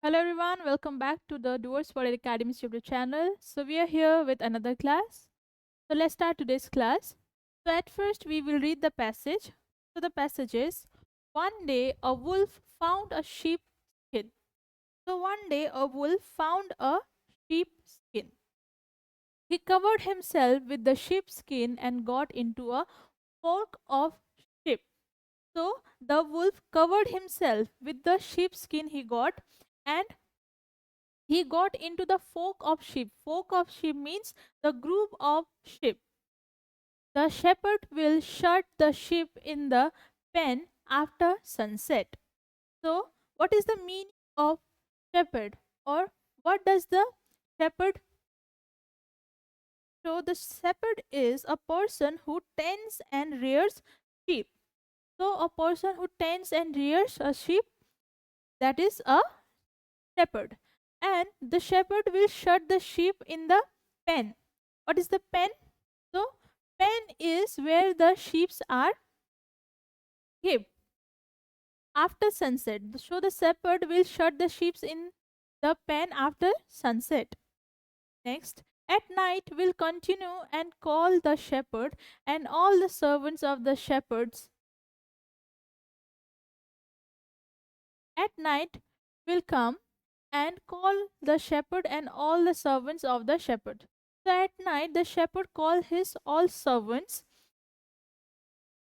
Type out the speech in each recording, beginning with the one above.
Hello everyone, welcome back to the Doers for Academy YouTube channel. So we are here with another class. So let's start today's class. So at first we will read the passage. So the passage is, one day a wolf found a sheep skin. So one day a wolf found a sheep skin. He covered himself with the sheep skin and got into a fork of sheep. So the wolf covered himself with the sheep skin and he got into the flock of sheep. Flock of sheep means the group of sheep. The shepherd will shut the sheep in the pen after sunset. So, what is the meaning of shepherd, or what does the shepherd show? The shepherd is a person who tends and rears sheep. So, a person who tends and rears a sheep, that is a shepherd. And the shepherd will shut the sheep in the pen. What is the pen? So, pen is where the sheep are kept after sunset. So, the shepherd will shut the sheep in the pen after sunset. Next, at night will continue and call the shepherd and all the servants of the shepherds. At night will come and call the shepherd and all the servants of the shepherd. So at night the shepherd call his all servants.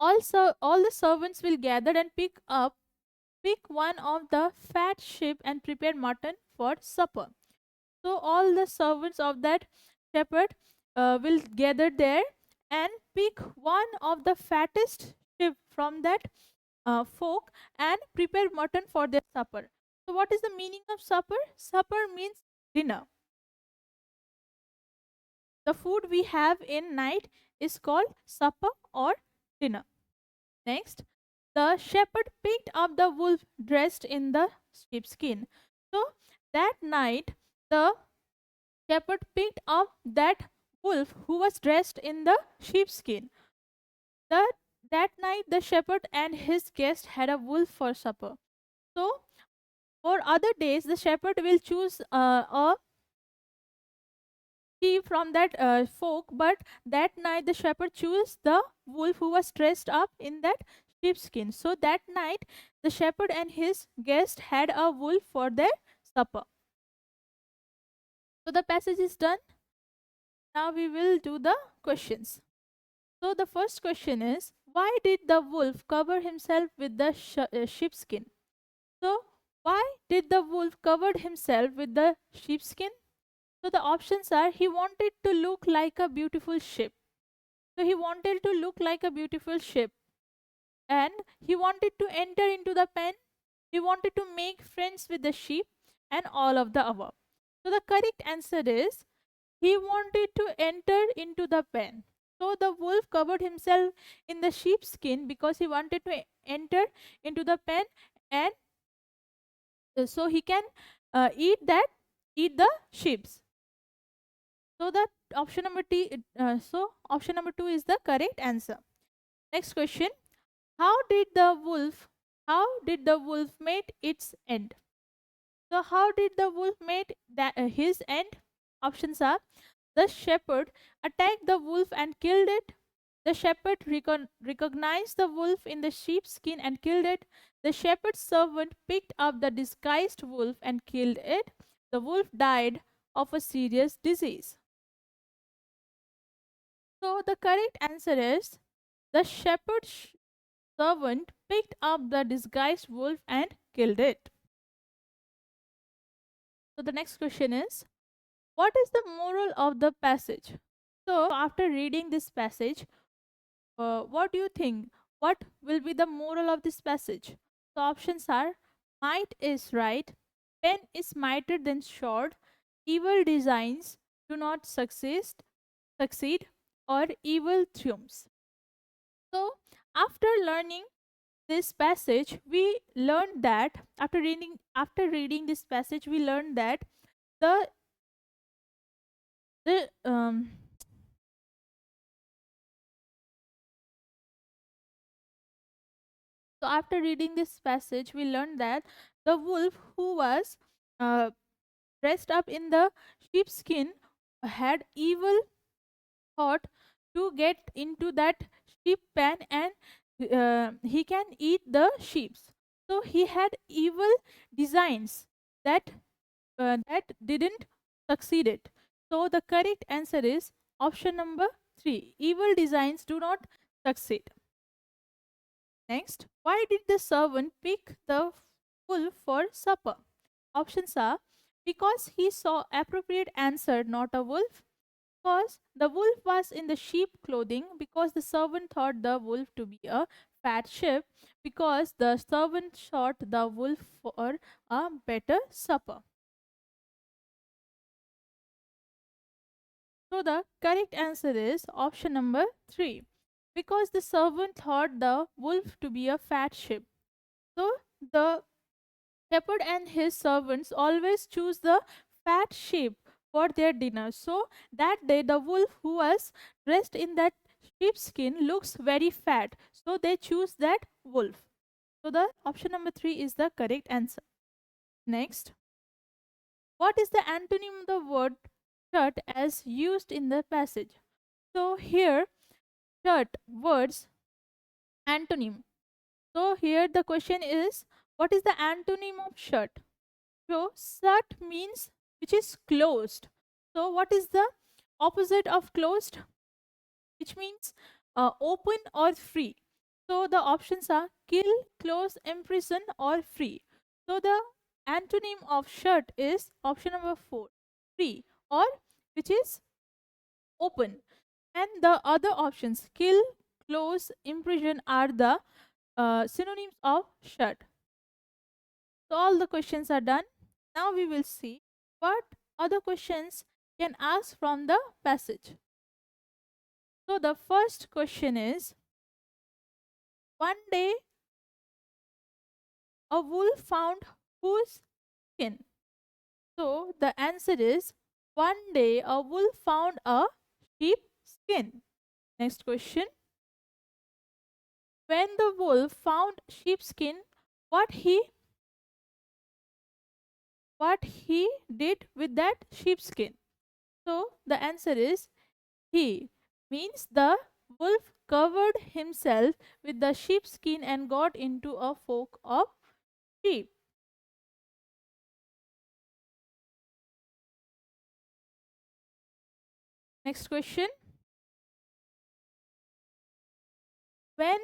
Also all the servants will gather and pick one of the fat sheep and prepare mutton for supper. So all the servants of that shepherd will gather there and pick one of the fattest sheep from that folk and prepare mutton for their supper. So what is the meaning of supper? Supper means dinner. The food we have in night is called supper or dinner. Next, the shepherd picked up the wolf dressed in the sheepskin. So that night, the shepherd picked up that wolf who was dressed in the sheepskin. That that night, the shepherd and his guest had a wolf for supper. So for other days, the shepherd will choose a sheep from that folk, but that night the shepherd chose the wolf who was dressed up in that sheepskin. So that night the shepherd and his guest had a wolf for their supper. So the passage is done. Now we will do the questions. So the first question is, why did the wolf cover himself with the sheepskin? So why did the wolf covered himself with the sheepskin? So the options are, he wanted to look like a beautiful sheep. So he wanted to look like a beautiful sheep, and he wanted to enter into the pen. He wanted to make friends with the sheep, and all of the above. So the correct answer is, he wanted to enter into the pen. So the wolf covered himself in the sheepskin because he wanted to enter into the pen, and so he can eat the sheeps. So the option number 2 is the correct answer. Next question. How did the wolf made its end? So how did the wolf made his end? Options are, the shepherd attacked the wolf and killed it. The shepherd recognized the wolf in the sheepskin and killed it. The shepherd's servant picked up the disguised wolf and killed it. The wolf died of a serious disease. So the correct answer is, the shepherd's servant picked up the disguised wolf and killed it. So the next question is, what is the moral of the passage? So after reading this passage, what do you think? What will be the moral of this passage? The options are, might is right, pen is mightier than sword, evil designs do not succeed, or evil triumphs. So after learning this passage, we learned that after reading this passage, we learned that the the so after reading this passage, we learned that the wolf who was uh, dressed up in the sheepskin had evil thought to get into that sheep pen, and he can eat the sheep. So he had evil designs that that didn't succeeded. So the correct answer is option number 3. Evil designs do not succeed. Next, why did the servant pick the wolf for supper? Options are because he saw appropriate answer, not a wolf. Because the wolf was in the sheep clothing, because the servant thought the wolf to be a fat sheep, because the servant shot the wolf for a better supper. So the correct answer is option number 3. Because the servant thought the wolf to be a fat sheep. So the shepherd and his servants always choose the fat sheep for their dinner. So that day the wolf who was dressed in that sheepskin looks very fat. So they choose that wolf. So the option number 3 is the correct answer. Next, what is the antonym of the word shut as used in the passage? So here shut words antonym. So here the question is, what is the antonym of shut? So shut means which is closed. So what is the opposite of closed? Which means open or free. So the options are kill, close, imprison, or free. So the antonym of shut is option number 4, free, or which is open. And the other options kill, close, imprison are the synonyms of shut. So all the questions are done. Now we will see what other questions can ask from the passage. So the first question is, one day a wolf found whose skin? So the answer is, one day a wolf found a sheep skin. Next question, when the wolf found sheepskin, what he what he did with that sheepskin? So the answer is, he means the wolf covered himself with the sheepskin and got into a flock of sheep. Next question, when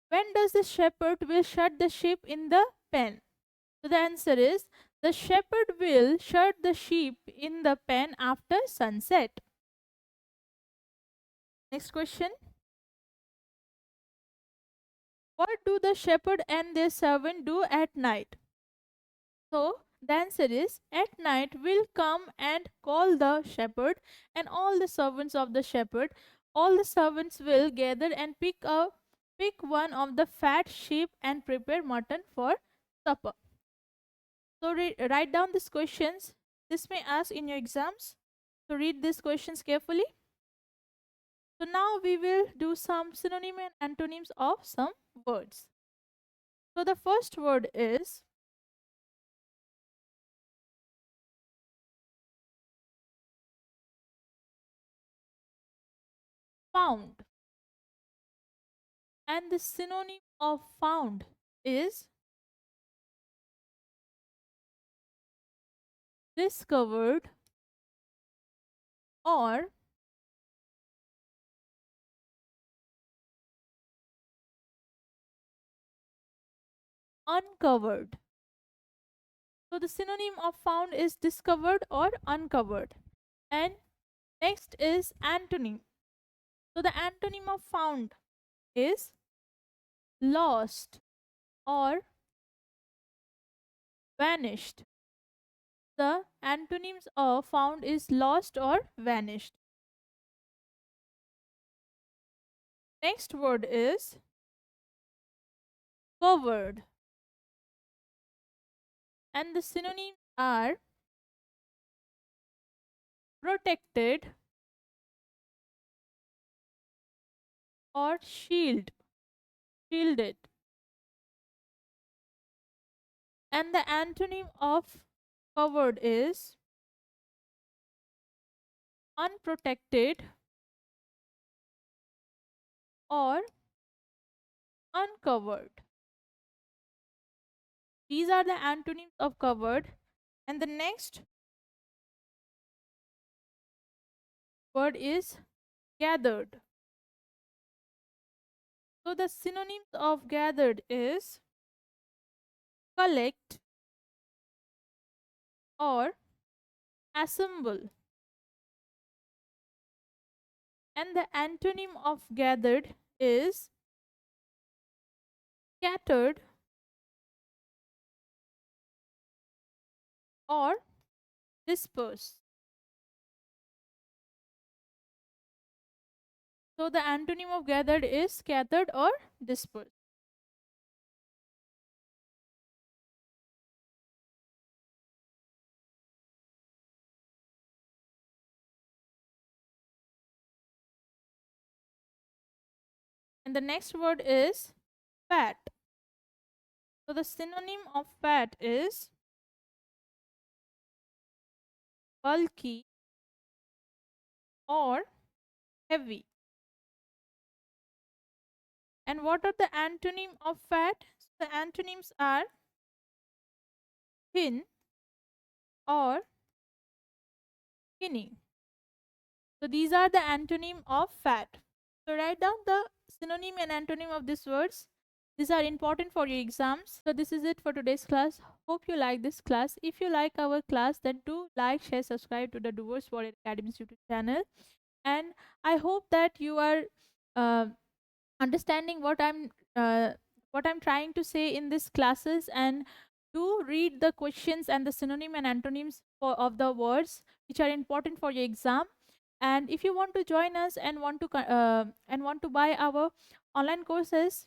when does the shepherd will shut the sheep in the pen? So the answer is, the shepherd will shut the sheep in the pen after sunset. Next question, what do the shepherd and their servant do at night? So the answer is, at night will come and call the shepherd and all the servants of the shepherd. All the servants will gather and pick one of the fat sheep and prepare mutton for supper. So write down these questions. This may ask in your exams. So read these questions carefully. So now we will do some synonym and antonyms of some words. So the first word is found. And the synonym of found is discovered or uncovered. So the synonym of found is discovered or uncovered. And next is antonym. So the antonym of found is lost or vanished. The antonyms of found is lost or vanished. Next word is covered. And the synonyms are protected or shielded. And the antonym of covered is unprotected or uncovered. These are the antonyms of covered. And the next word is gathered. So the synonyms of gathered is collect or assemble. And the antonym of gathered is scattered or dispersed. So the antonym of gathered is scattered or dispersed. And the next word is fat. So the synonym of fat is bulky or heavy. And what are the antonym of fat? So the antonyms are thin or skinny. So these are the antonym of fat. So write down the synonym and antonym of these words. These are important for your exams. So this is it for today's class. Hope you like this class. If you like our class, then do like, share, subscribe to the Doers for Academy's YouTube channel. And I hope that you are uh, understanding what I'm trying to say in these classes, and do read the questions and the synonym and antonyms of the words which are important for your exam. And if you want to join us and want to buy our online courses,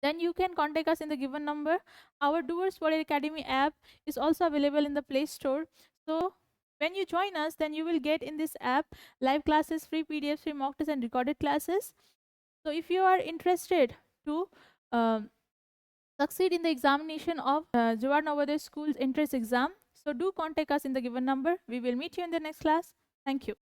then you can contact us in the given number. Our Doers for Academy app is also available in the Play Store. So when you join us, then you will get in this app live classes, free PDFs, free mock tests, and recorded classes. So if you are interested to um, succeed in the examination of Jawahar Navodaya School's entrance exam, so do contact us in the given number. We will meet you in the next class. Thank you.